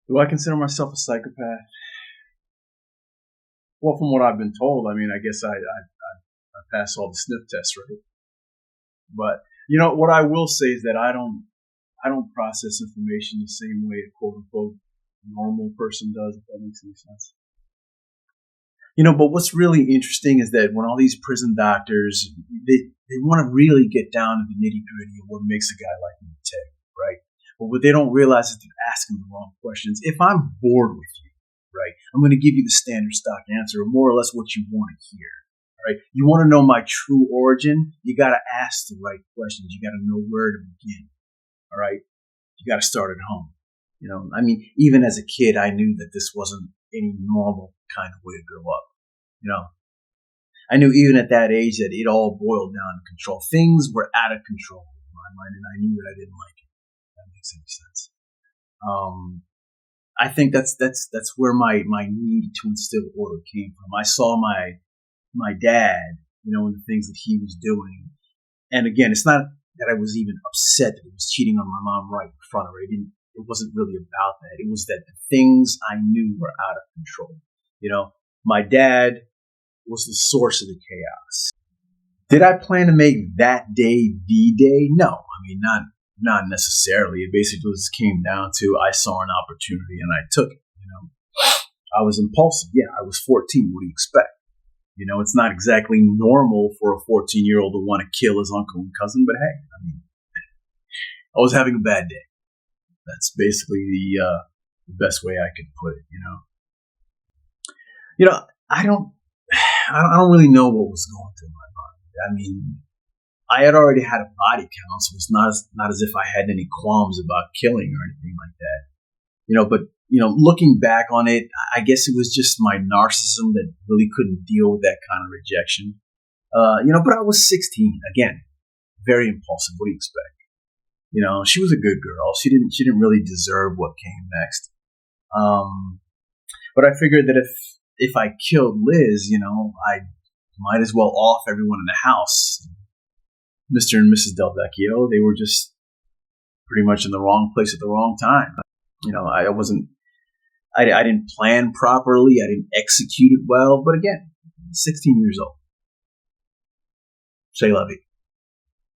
Do I consider myself a psychopath? Well, from what I've been told, I mean, I guess I pass all the sniff tests, right? But what I will say is that I don't process information the same way a quote unquote normal person does, if that makes any sense. But what's really interesting is that when all these prison doctors, they want to really get down to the nitty gritty of what makes a guy like me tick, right? But what they don't realize is they're asking the wrong questions. If I'm bored with you, right, I'm going to give you the standard stock answer, or more or less what you want to hear. Right? You want to know my true origin? You got to ask the right questions. You got to know where to begin. All right? You got to start at home. I mean, even as a kid, I knew that this wasn't any normal kind of way to grow up. I knew even at that age that it all boiled down to control. Things were out of control in my mind, and I knew that I didn't like it. If that makes any sense. I think that's where my need to instill order came from. I saw my dad, and the things that he was doing. And again, it's not that I was even upset that he was cheating on my mom right in front of her. It wasn't really about that. It was that the things I knew were out of control. My dad was the source of the chaos. Did I plan to make that day the day? No. I mean, not necessarily. It basically just came down to I saw an opportunity and I took it. I was impulsive. Yeah, I was 14. What do you expect? It's not exactly normal for a 14-year-old to want to kill his uncle and cousin, but hey, I mean, I was having a bad day. That's basically the best way I could put it. I don't really know what was going through my mind. I mean, I had already had a body count, so it's not as if I had any qualms about killing or anything like that. But looking back on it, I guess it was just my narcissism that really couldn't deal with that kind of rejection. But I was 16 again, very impulsive. What do you expect? She was a good girl. She didn't really deserve what came next. But I figured that if I killed Liz, I might as well off everyone in the house. Mr. and Mrs. Del Vecchio, they were just pretty much in the wrong place at the wrong time. I didn't plan properly. I didn't execute it well. But again, 16 years old. C'est la vie.